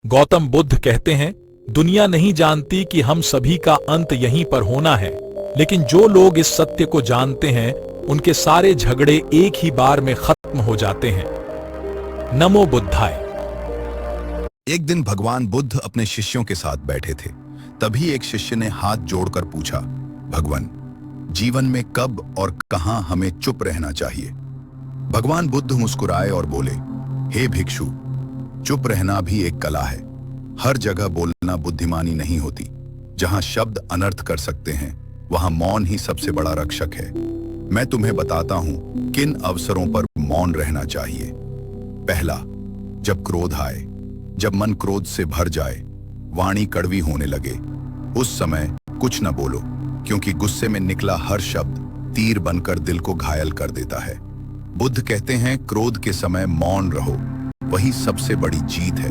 गौतम बुद्ध कहते हैं, दुनिया नहीं जानती कि हम सभी का अंत यहीं पर होना है, लेकिन जो लोग इस सत्य को जानते हैं उनके सारे झगड़े एक ही बार में खत्म हो जाते हैं। नमो बुद्धाय। एक दिन भगवान बुद्ध अपने शिष्यों के साथ बैठे थे। तभी एक शिष्य ने हाथ जोड़कर पूछा, भगवान, जीवन में कब और कहां हमें चुप रहना चाहिए? भगवान बुद्ध मुस्कुराए और बोले, हे भिक्षु, चुप रहना भी एक कला है। हर जगह बोलना बुद्धिमानी नहीं होती। जहां शब्द अनर्थ कर सकते हैं वहां मौन ही सबसे बड़ा रक्षक है। मैं तुम्हें बताता हूं किन अवसरों पर मौन रहना चाहिए। पहला, जब क्रोध आए, जब मन क्रोध से भर जाए, वाणी कड़वी होने लगे, उस समय कुछ न बोलो, क्योंकि गुस्से में निकला हर शब्द तीर बनकर दिल को घायल कर देता है। बुद्ध कहते हैं, क्रोध के समय मौन रहो, वही सबसे बड़ी जीत है।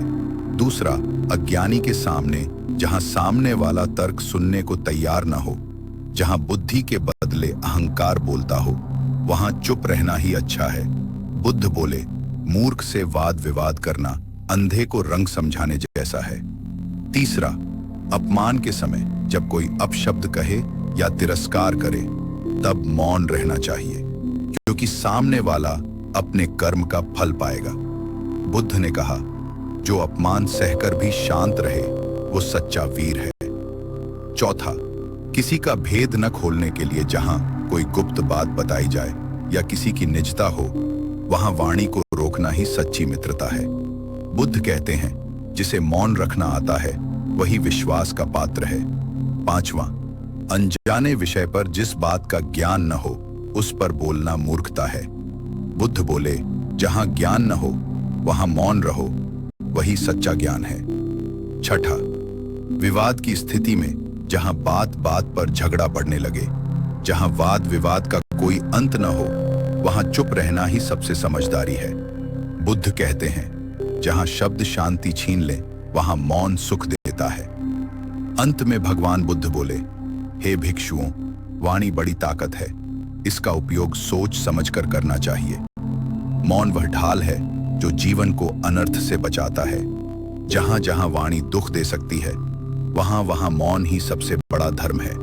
दूसरा, अज्ञानी के सामने, जहां सामने वाला तर्क सुनने को तैयार न हो, जहां बुद्धि के बदले अहंकार बोलता हो, वहां चुप रहना ही अच्छा है। बुद्ध बोले, मूर्ख से वाद विवाद करना अंधे को रंग समझाने जैसा है। तीसरा, अपमान के समय, जब कोई अपशब्द कहे या तिरस्कार करे, तब मौन रहना चाहिए, क्योंकि सामने वाला अपने कर्म का फल पाएगा। बुद्ध ने कहा, जो अपमान सहकर भी शांत रहे वो सच्चा वीर है। चौथा, किसी का भेद न खोलने के लिए जहां कोई गुप्त बात बताई जाए या किसी की निजता हो, वहां वाणी को रोकना ही सच्ची मित्रता है। बुद्ध कहते हैं, जिसे मौन रखना आता है वही विश्वास का पात्र है। पांचवा, अनजाने विषय पर जिस बात का ज्ञान न हो उस पर बोलना मूर्खता है। बुद्ध बोले, जहां ज्ञान न हो वहां मौन रहो, वही सच्चा ज्ञान है। छठा, विवाद की स्थिति में, जहां बात बात पर झगड़ा बढ़ने लगे, जहां वाद विवाद का कोई अंत न हो, वहां चुप रहना ही सबसे समझदारी है। बुद्ध कहते हैं, जहां शब्द शांति छीन ले वहां मौन सुख देता है। अंत में भगवान बुद्ध बोले, हे भिक्षुओं, वाणी बड़ी ताकत है, इसका उपयोग सोच समझकर करना चाहिए। मौन वह ढाल है जो जीवन को अनर्थ से बचाता है। जहां जहां वाणी दुख दे सकती है वहां वहां मौन ही सबसे बड़ा धर्म है।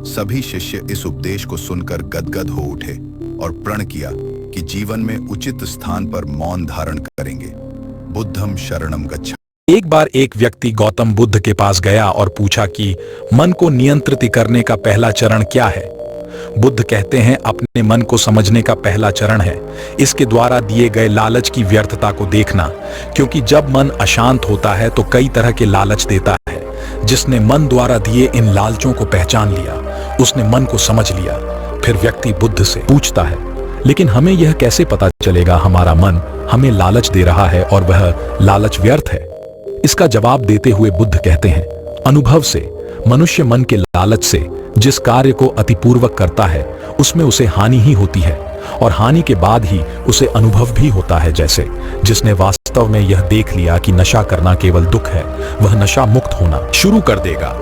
सभी शिष्य इस उपदेश को सुनकर गदगद हो उठे और प्रण किया कि जीवन में उचित स्थान पर मौन धारण करेंगे। बुद्धम शरणम गच्छामि। एक बार एक व्यक्ति गौतम बुद्ध के पास गया और पूछा कि मन को नियंत्रित करने का पहला चरण क्या है? बुद्ध कहते हैं, अपने मन को समझने का पहला चरण है इसके द्वारा दिए गए लालच की व्यर्थता को देखना, क्योंकि जब मन अशांत होता है तो कई तरह के लालच देता है। जिसने मन द्वारा दिए इन लालचों को पहचान लिया, उसने मन को समझ लिया। फिर व्यक्ति बुद्ध से पूछता है, लेकिन हमें यह कैसे पता चलेगा हमारा मन हमें लालच दे रहा है और वह लालच व्यर्थ है? इसका जवाब देते हुए बुद्ध कहते हैं, अनुभव से। मनुष्य मन के लालच से जिस कार्य को अतिपूर्वक करता है उसमें उसे हानि ही होती है, और हानि के बाद ही उसे अनुभव भी होता है। जैसे जिसने वास्तव में यह देख लिया कि नशा करना केवल दुख है, वह नशा मुक्त होना शुरू कर देगा।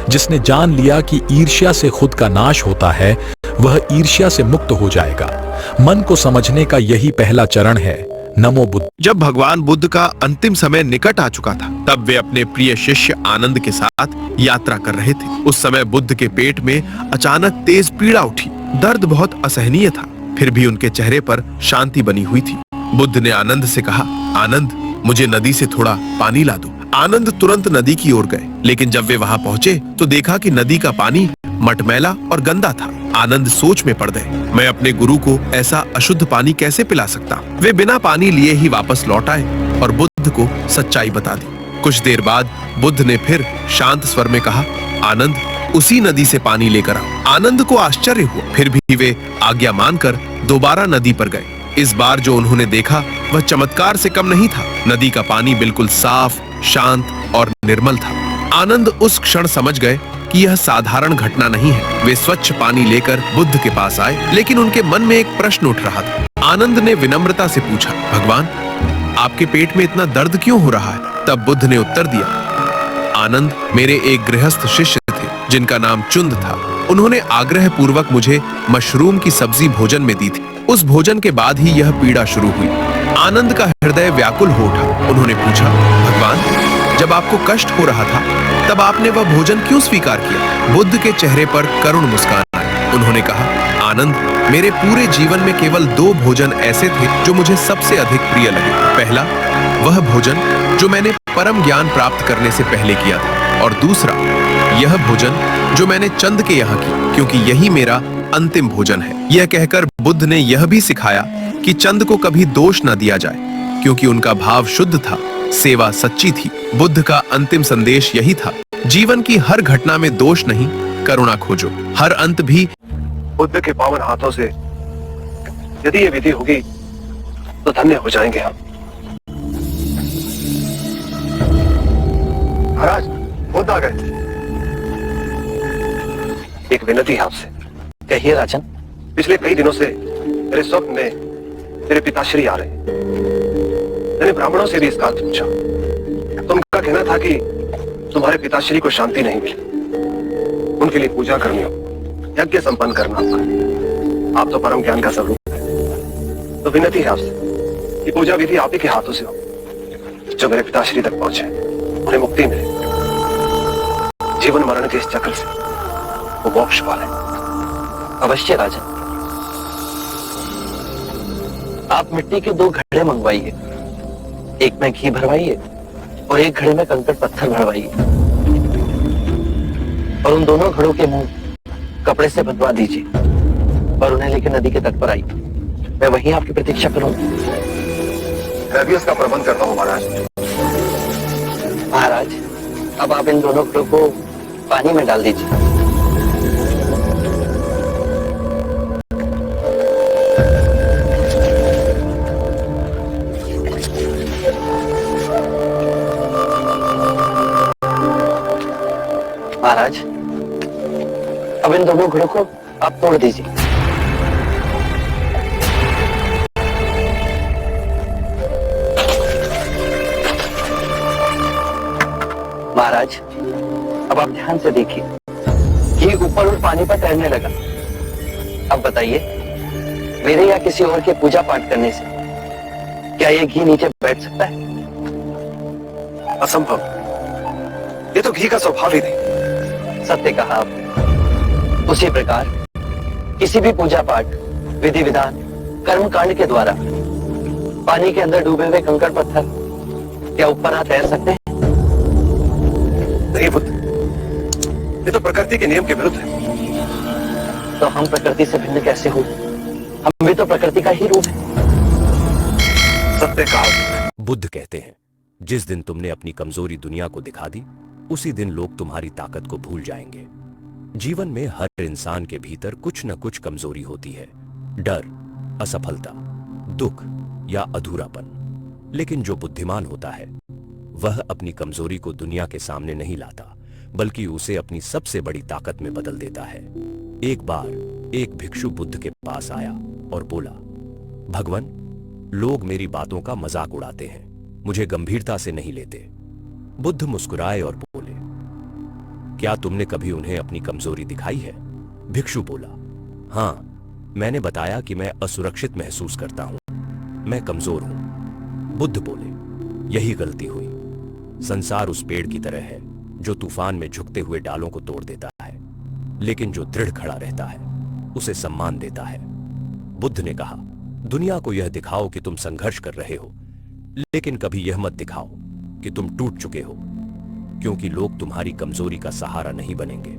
जिसने जान लिया कि ईर्ष्या से खुद का नाश होता है, वह ईर्ष्या से मुक्त हो जाएगा। मन को समझने का यही पहला चरण है। नमो बुद्ध। जब भगवान बुद्ध का अंतिम समय निकट आ चुका था, तब वे अपने प्रिय शिष्य आनंद के साथ यात्रा कर रहे थे। उस समय बुद्ध के पेट में अचानक तेज पीड़ा उठी। दर्द बहुत असहनीय था, फिर भी उनके चेहरे पर शांति बनी हुई थी। बुद्ध ने आनंद से कहा, आनंद, मुझे नदी से थोड़ा पानी ला दो। आनंद तुरंत नदी की ओर गए, लेकिन जब वे वहां पहुंचे तो देखा कि नदी का पानी मटमैला और गंदा था। आनंद सोच में पड़ गए, मैं अपने गुरु को ऐसा अशुद्ध पानी कैसे पिला सकता? वे बिना पानी लिए ही वापस लौट आए और बुद्ध को सच्चाई बता दी। कुछ देर बाद बुद्ध ने फिर शांत स्वर में कहा, आनंद, उसी नदी से पानी लेकर आओ। आनंद को आश्चर्य हुआ, फिर भी वे आज्ञा मानकर दोबारा नदी पर गए। इस बार जो उन्होंने देखा वह चमत्कार से कम नहीं था। नदी का पानी बिल्कुल साफ, शांत और निर्मल था। आनंद उस क्षण समझ गए कि यह साधारण घटना नहीं है। वे स्वच्छ पानी लेकर बुद्ध के पास आए, लेकिन उनके मन में एक प्रश्न उठ रहा था। आनंद ने विनम्रता से पूछा, भगवान, आपके पेट में इतना दर्द क्यों हो रहा है? तब बुद्ध ने उत्तर दिया, आनंद, मेरे एक गृहस्थ शिष्य थे जिनका नाम चुंद था। उन्होंने आग्रह पूर्वक मुझे मशरूम की सब्जी भोजन में दी थी। उस भोजन के बाद ही यह पीड़ा शुरू हुई। आनंद का हृदय व्याकुल हो उठा। उन्होंने पूछा, भगवान, जब आपको कष्ट हो रहा था तब आपने वह भोजन क्यों स्वीकार किया? बुद्ध के चेहरे पर करुण मुस्कान आई। उन्होंने कहा, आनंद, मेरे पूरे जीवन में केवल 2 भोजन ऐसे थे जो मुझे सबसे अधिक प्रिय लगे। पहला, वह भोजन जो मैंने परम ज्ञान प्राप्त करने से पहले किया था, और दूसरा, यह भोजन जो मैंने चंद के यहाँ की, क्योंकि यही मेरा अंतिम भोजन है। यह कहकर बुद्ध ने यह भी सिखाया कि चंद को कभी दोष न दिया जाए, क्योंकि उनका भाव शुद्ध था, सेवा सच्ची थी। बुद्ध का अंतिम संदेश यही था, जीवन की हर घटना में दोष नहीं, करुणा खोजो। हर अंत भी बुद्ध के पावन हाथों से यदि ये विधि होगी तो धन्य हो जाएंगे हम। महाराज, बुद्ध आ गए। एक विनती है आपसे। कहिए राजन। पिछले कई दिनों से मेरे स्वप्न में मेरे पिताश्री आ रहे हैं। मैंने ब्राह्मणों से भी इसका अर्थ पूछा तो उनका कहना था कि तुम्हारे पिताश्री को शांति नहीं मिली, उनके लिए पूजा करनी हो, यज्ञ संपन्न करना होगा। आप तो परम ज्ञान का स्वरूप है, तो विनती है आपसे कि पूजा विधि आप ही के हाथों से हो, जो मेरे पिताश्री तक पहुंचे, उन्हें मुक्ति मिले, जीवन मरण के इस चक्र से वो मोक्ष पाले। अवश्य राजन। आप मिट्टी के 2 घड़े मंगवाइए, एक में घी भरवाइए और एक घड़े में कंकड़ पत्थर भरवाइए, और उन दोनों घड़ों के मुंह कपड़े से बंधवा दीजिए और उन्हें लेकर नदी के तट पर आइए। मैं वहीं आपकी प्रतीक्षा करूंगा। मैं भी इसका प्रबंध करता हूँ महाराज। महाराज, अब आप इन दोनों घड़ों को पानी में डाल दीजिए। महाराज, अब इन दोनों घड़ों को आप तोड़ दीजिए। महाराज, अब आप ध्यान से देखिए, घी ऊपर और पानी पर तैरने लगा। अब बताइए, मेरे या किसी और के पूजा पाठ करने से क्या यह घी नीचे बैठ सकता है? असंभव। ये तो घी का स्वभाव ही नहीं। सत्य कहा आपने। उसी प्रकार किसी भी पूजा पाठ, विधि विधान, कर्म कांड के द्वारा पानी के अंदर डूबे हुए कंकड़ पत्थर क्या ऊपर आ तैर सकते हैं? नहीं बुद्ध, ये तो प्रकृति के नियम के विरुद्ध है। तो हम प्रकृति से भिन्न कैसे हो? हम भी तो प्रकृति का ही रूप है। सत्य कहा। बुद्ध कहते हैं, जिस दिन तुमने अपनी कमजोरी दुनिया को दिखा दी, उसी दिन लोग तुम्हारी ताकत को भूल जाएंगे। जीवन में हर इंसान के भीतर कुछ न कुछ कमजोरी होती है, डर, असफलता, दुख या अधूरापन। लेकिन जो बुद्धिमान होता है वह अपनी कमजोरी को दुनिया के सामने नहीं लाता, बल्कि उसे अपनी सबसे बड़ी ताकत में बदल देता है। एक बार एक भिक्षु बुद्ध के पास आया और बोला, भगवान, लोग मेरी बातों का मजाक उड़ाते हैं, मुझे गंभीरता से नहीं लेते। बुद्ध मुस्कुराए और बोले, क्या तुमने कभी उन्हें अपनी कमजोरी दिखाई है? भिक्षु बोला, हां, मैंने बताया कि मैं असुरक्षित महसूस करता हूं, मैं कमजोर हूं। बुद्ध बोले, यही गलती हुई। संसार उस पेड़ की तरह है जो तूफान में झुकते हुए डालों को तोड़ देता है, लेकिन जो दृढ़ खड़ा रहता है उसे सम्मान देता है। बुद्ध ने कहा, दुनिया को यह दिखाओ कि तुम संघर्ष कर रहे हो, लेकिन कभी यह मत दिखाओ कि तुम टूट चुके हो, क्योंकि लोग तुम्हारी कमजोरी का सहारा नहीं बनेंगे,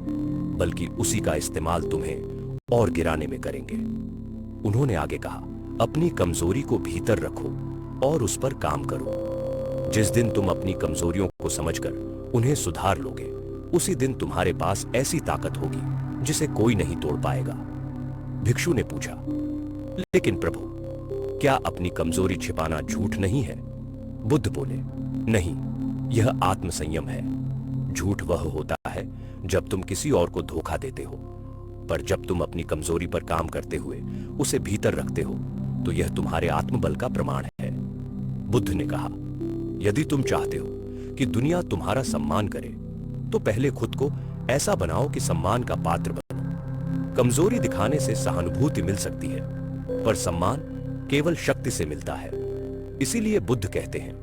बल्कि उसी का इस्तेमाल तुम्हें और गिराने में करेंगे। उन्होंने आगे कहा, अपनी कमजोरी को भीतर रखो और उस पर काम करो। जिस दिन तुम अपनी कमजोरियों को समझकर उन्हें सुधार लोगे, उसी दिन तुम्हारे पास ऐसी ताकत होगी जिसे कोई नहीं तोड़ पाएगा। भिक्षु ने पूछा, लेकिन प्रभु, क्या अपनी कमजोरी छिपाना झूठ नहीं है? बुद्ध बोले, नहीं, यह आत्मसंयम है। झूठ वह होता है जब तुम किसी और को धोखा देते हो, पर जब तुम अपनी कमजोरी पर काम करते हुए उसे भीतर रखते हो तो यह तुम्हारे आत्मबल का प्रमाण है। बुद्ध ने कहा, यदि तुम चाहते हो कि दुनिया तुम्हारा सम्मान करे, तो पहले खुद को ऐसा बनाओ कि सम्मान का पात्र बनो। कमजोरी दिखाने से सहानुभूति मिल सकती है, पर सम्मान केवल शक्ति से मिलता है। इसीलिए बुद्ध कहते हैं,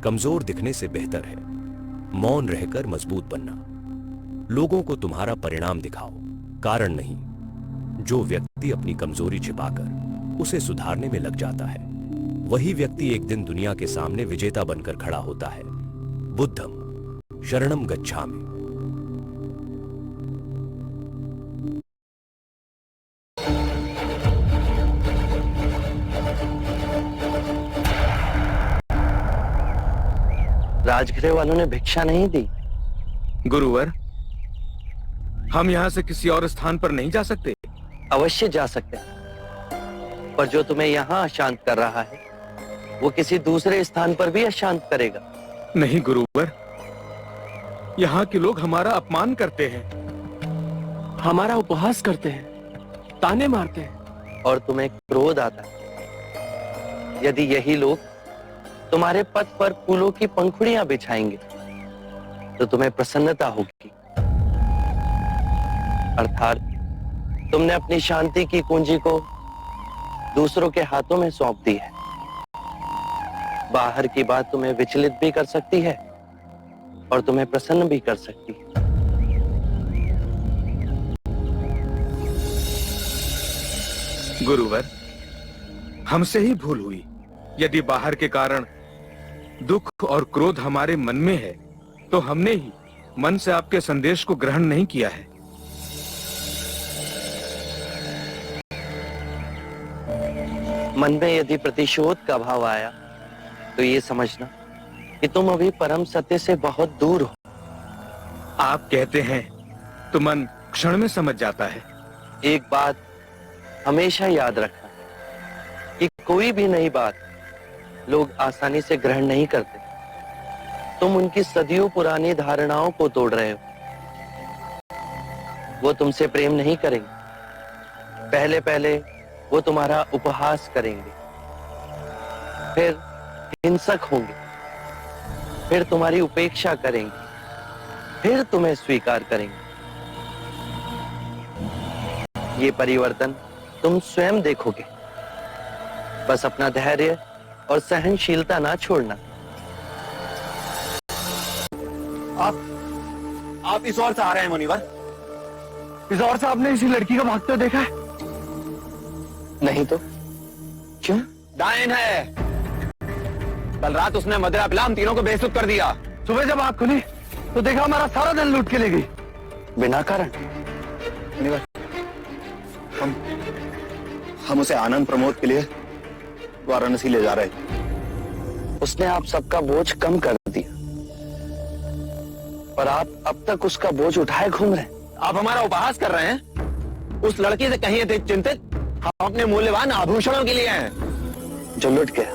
कमजोर दिखने से बेहतर है मौन रहकर मजबूत बनना। लोगों को तुम्हारा परिणाम दिखाओ, कारण नहीं। जो व्यक्ति अपनी कमजोरी छिपाकर उसे सुधारने में लग जाता है, वही व्यक्ति एक दिन दुनिया के सामने विजेता बनकर खड़ा होता है। बुद्धम शरणम गच्छामि। राजगृह वालों ने भिक्षा नहीं दी। गुरुवर, हम यहाँ से किसी और स्थान पर नहीं जा सकते? अवश्य जा सकते हैं, पर जो तुम्हें यहाँ अशांत कर रहा है वो किसी दूसरे स्थान पर भी अशांत करेगा। नहीं गुरुवर, यहाँ के लोग हमारा अपमान करते हैं, हमारा उपहास करते हैं, ताने मारते हैं। और तुम्हें क्रोध आता है। यदि यही लोग तुम्हारे पथ पर फूलों की पंखुड़ियां बिछाएंगे तो तुम्हें प्रसन्नता होगी। अर्थात तुमने अपनी शांति की कुंजी को दूसरों के हाथों में सौंप दी है। बाहर की बात तुम्हें विचलित भी कर सकती है और तुम्हें प्रसन्न भी कर सकती है। गुरुवर, हमसे ही भूल हुई। यदि बाहर के कारण दुख और क्रोध हमारे मन में है, तो हमने ही मन से आपके संदेश को ग्रहण नहीं किया है। मन में यदि प्रतिशोध का भाव आया तो ये समझना कि तुम अभी परम सत्य से बहुत दूर हो। आप कहते हैं तो मन क्षण में समझ जाता है। एक बात हमेशा याद रखना कि कोई भी नई बात लोग आसानी से ग्रहण नहीं करते। तुम उनकी सदियों पुरानी धारणाओं को तोड़ रहे हो। वो तुमसे प्रेम नहीं करेंगे। पहले पहले वो तुम्हारा उपहास करेंगे, फिर हिंसक होंगे, फिर तुम्हारी उपेक्षा करेंगे, फिर तुम्हें स्वीकार करेंगे। ये परिवर्तन तुम स्वयं देखोगे। बस अपना धैर्य और सहनशीलता ना छोड़ना। आप इस ओर से आ रहे हैं मुनिवर? इस ओर से आपने इसी लड़की को भागते हुए देखा है? नहीं तो क्यों? डायन है। कल रात उसने मदिरा पिला हम तीनों को बेइज्जत कर दिया। सुबह जब आंख खुली तो देखा हमारा सारा धन लूट के ले गई बिना कारण। मुनिवर, हम उसे आनंद प्रमोद के लिए वाराणसी ले जा रहे हैं। उसने आप सबका बोझ कम कर दिया, पर आप अब तक उसका बोझ उठाए घूम रहे हैं। आप हमारा उपहास कर रहे हैं। उस लड़की से कहीं अधिक चिंतित हम अपने मूल्यवान आभूषणों के लिए हैं। जो लुट गया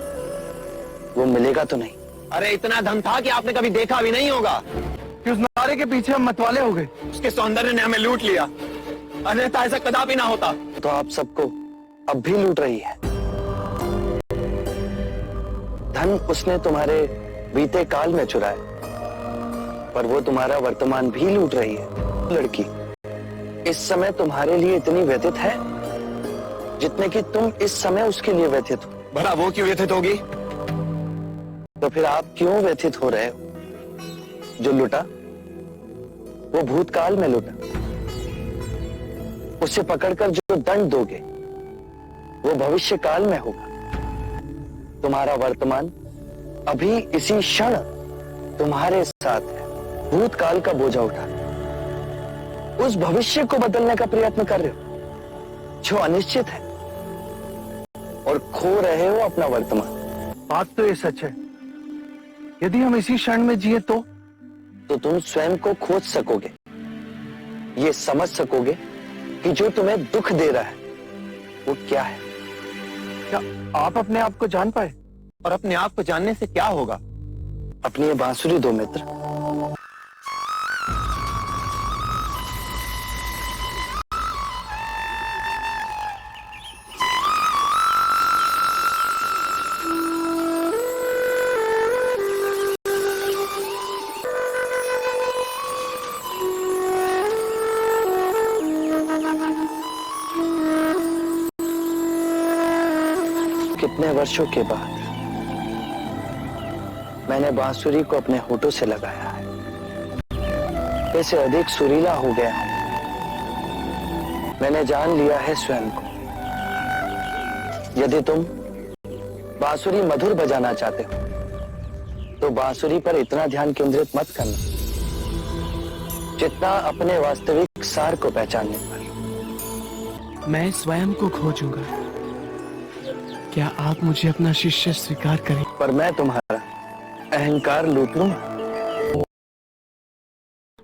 वो मिलेगा तो नहीं। अरे इतना धन था कि आपने कभी देखा भी नहीं होगा। कि उस नारे के पीछे हम मतवाले हो गए। उसके सौंदर्य ने हमें लूट लिया, अन्यथा ऐसा कदापि ना होता। तो आप सबको अब भी लूट रही है। धन उसने तुम्हारे बीते काल में चुराया, पर वो तुम्हारा वर्तमान भी लूट रही है। लड़की इस समय तुम्हारे लिए इतनी व्यथित है जितने कि तुम इस समय उसके लिए व्यथित हो। भला वो क्यों व्यथित होगी? तो फिर आप क्यों व्यथित हो रहे हो? जो लुटा वो भूतकाल में लुटा। उसे पकड़कर जो दंड दोगे वो भविष्य काल में होगा। तुम्हारा वर्तमान अभी इसी क्षण तुम्हारे साथ है। भूतकाल का बोझा उठा उस भविष्य को बदलने का प्रयत्न कर रहे हो जो अनिश्चित है, और खो रहे हो अपना वर्तमान। बात तो ये सच है। यदि हम इसी क्षण में जिए तो तुम स्वयं को खोज सकोगे, ये समझ सकोगे कि जो तुम्हें दुख दे रहा है वो क्या है। क्या आप अपने आप को जान पाए? और अपने आप को जानने से क्या होगा? अपनी ये बांसुरी दो मित्र। कितने वर्षों के बाद मैंने बांसुरी को अपने होठों से लगाया है। पहले से अधिक सुरीला हो गया हूं। मैंने जान लिया है स्वयं को। यदि तुम बांसुरी मधुर बजाना चाहते हो तो बांसुरी पर इतना ध्यान केंद्रित मत करना जितना अपने वास्तविक सार को पहचानने पर। मैं स्वयं को खोजूंगा। क्या आप मुझे अपना शिष्य स्वीकार करें? पर मैं तुम्हारा अहंकार लूट लूंगा।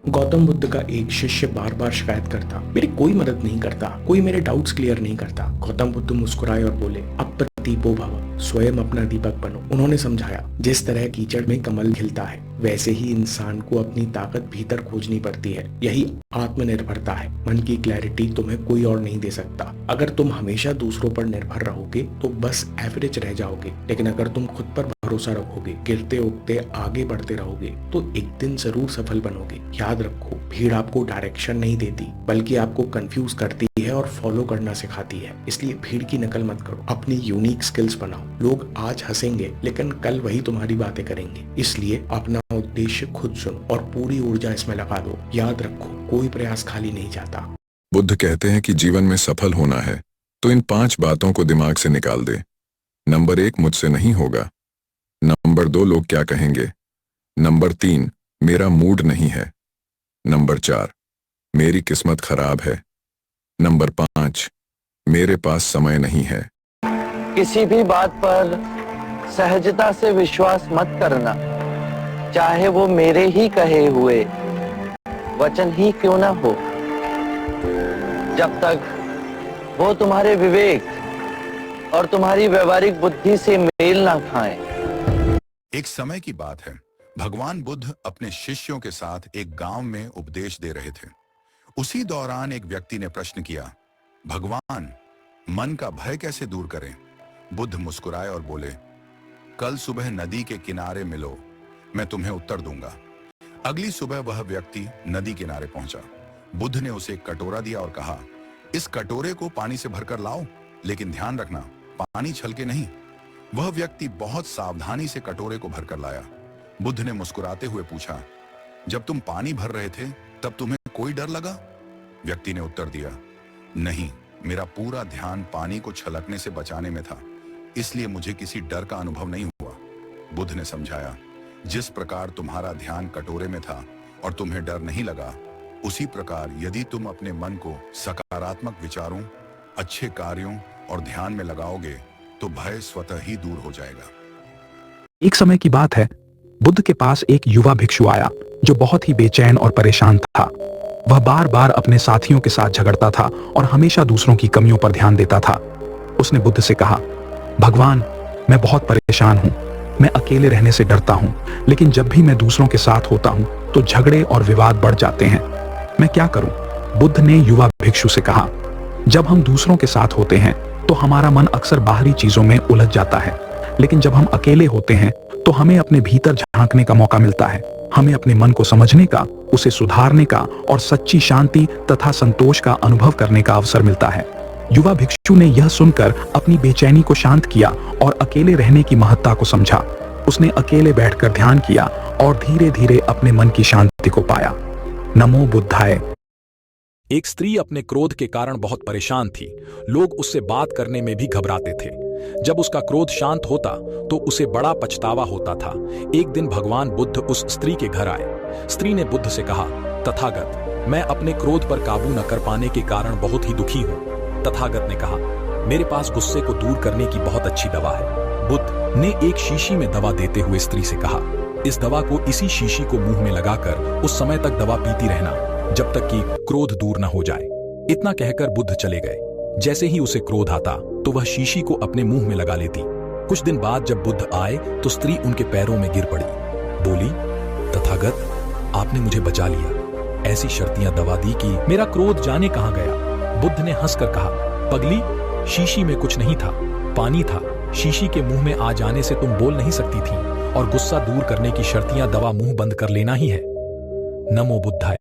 गौतम बुद्ध का एक शिष्य बार बार शिकायत करता, मेरी कोई मदद नहीं करता, कोई मेरे डाउट्स क्लियर नहीं करता। गौतम बुद्ध मुस्कुराए और बोले, अब दीपो भव, स्वयं अपना दीपक बनो। उन्होंने समझाया, जिस तरह कीचड़ में कमल खिलता है वैसे ही इंसान को अपनी ताकत भीतर खोजनी पड़ती है। यही आत्मनिर्भरता है। मन की क्लैरिटी तुम्हें कोई और नहीं दे सकता। अगर तुम हमेशा दूसरों पर निर्भर रहोगे तो बस एवरेज रह जाओगे, लेकिन अगर तुम खुद पर भरोसा रखोगे, गिरते उठते आगे बढ़ते रहोगे तो एक दिन जरूर सफल बनोगे। याद रखो, भीड़ आपको डायरेक्शन नहीं देती बल्कि आपको कंफ्यूज करती है और फॉलो करना सिखाती है। इसलिए भीड़ की नकल मत करो, अपनी यूनिक स्किल्स बनाओ। लोग आज हंसेंगे लेकिन कल वही तुम्हारी बातें करेंगे। इसलिए अपना उद्देश्य खुद सुनो और पूरी ऊर्जा इसमें लगा दो। याद रखो, कोई प्रयास खाली नहीं जाता। बुद्ध कहते हैं कि जीवन में सफल होना है तो इन 5 बातों को दिमाग से निकाल दे। नंबर 1, मुझसे नहीं होगा। नंबर 2, लोग क्या कहेंगे। नंबर 3, मेरा मूड नहीं है। नंबर 4, मेरी किस्मत खराब है। नंबर 5, मेरे पास समय नहीं है। किसी भी बात पर सहजता से विश्वास मत करना, चाहे वो मेरे ही कहे हुए वचन ही क्यों ना हो, जब तक वो तुम्हारे विवेक और तुम्हारी व्यवहारिक बुद्धि से मेल ना खाए। एक समय की बात है, भगवान बुद्ध अपने शिष्यों के साथ एक गांव में उपदेश दे रहे थे। उसी दौरान एक व्यक्ति ने प्रश्न किया, भगवान, मन का भय कैसे दूर करें? बुद्ध मुस्कुराए और बोले, कल सुबह नदी के किनारे मिलो, मैं तुम्हें उत्तर दूंगा। अगली सुबह वह व्यक्ति नदी किनारे पहुंचा। बुद्ध ने उसे एक कटोरा दिया और कहा, इस कटोरे को पानी से भरकर लाओ, लेकिन ध्यान रखना पानी छलके नहीं। वह व्यक्ति बहुत सावधानी से कटोरे को भरकर लाया। बुद्ध ने मुस्कुराते हुए पूछा, जब तुम पानी भर रहे थे तब तुम्हें कोई डर लगा? व्यक्ति ने उत्तर दिया, नहीं, मेरा पूरा ध्यान पानी को छलकने से बचाने में था, इसलिए मुझे किसी डर का अनुभव नहीं हुआ। बुद्ध ने समझाया, जिस प्रकार तुम्हारा ध्यान कटोरे में था और तुम्हें डर नहीं लगा, उसी प्रकार यदि तुम अपने मन को सकारात्मक विचारों, अच्छे कार्यों और ध्यान में लगाओगे तो भय स्वतः ही दूर हो जाएगा। एक समय की बात है, बुद्ध के पास एक युवा भिक्षु आया जो बहुत ही बेचैन और परेशान था। वह बार बार अपने साथियों के साथ झगड़ता था और हमेशा दूसरों की कमियों पर ध्यान देता था। उसने बुद्ध से कहा, भगवान, मैं बहुत परेशान हूं, मैं अकेले रहने से डरता हूं, लेकिन जब भी मैं दूसरों के साथ होता हूं तो झगड़े और विवाद बढ़ जाते हैं, मैं क्या करूं? बुद्ध ने युवा भिक्षु से कहा, जब हम दूसरों के साथ होते हैं तो हमारा मन अक्सर बाहरी चीजों में उलझ जाता है, लेकिन जब हम अकेले होते हैं तो हमें अपने भीतर झांकने का मौका मिलता है। हमें अपने मन को समझने का, उसे सुधारने का और सच्ची शांति तथा संतोष का अनुभव करने का अवसर मिलता है। युवा भिक्षु ने यह सुनकर अपनी बेचैनी को शांत किया और अकेले रहने की महत्ता को समझा। उसने अकेले बैठकर ध्यान किया और धीरे धीरे अपने मन की शांति को पाया। नमो बुद्धाय। एक स्त्री अपने क्रोध के कारण बहुत परेशान थी। लोग उससे बात करने में भी घबराते थे। जब उसका क्रोध शांत होता तो उसे बड़ा पछतावा होता था। एक दिन भगवान बुद्ध उस स्त्री के घर आए। स्त्री ने बुद्ध से कहा, तथागत, मैं अपने क्रोध पर काबू न कर पाने के कारण बहुत ही दुखी हूँ। तथागत ने कहा, मेरे पास गुस्से को दूर करने की बहुत अच्छी दवा है। बुद्ध ने एक शीशी में दवा देते हुए स्त्री से कहा, इस दवा को इसी शीशी को मुंह में लगाकर उस समय तक दवा पीती रहना जब तक कि क्रोध दूर न हो जाए। इतना कहकर बुद्ध चले गए। जैसे ही उसे क्रोध आता तो वह शीशी को अपने मुंह में लगा लेती। कुछ दिन बाद जब बुद्ध आए तो स्त्री उनके पैरों में गिर पड़ी। बोली, तथागत, आपने मुझे बचा लिया। ऐसी शर्तियां दवा दी कि मेरा क्रोध जाने कहां गया। बुद्ध ने हंसकर कहा, पगली, शीशी में कुछ नहीं था, पानी था। शीशी के मुंह में आ जाने से तुम बोल नहीं सकती थी और गुस्सा दूर करने की शर्तियां दवा मुंह बंद कर लेना ही है। नमो बुद्धाय।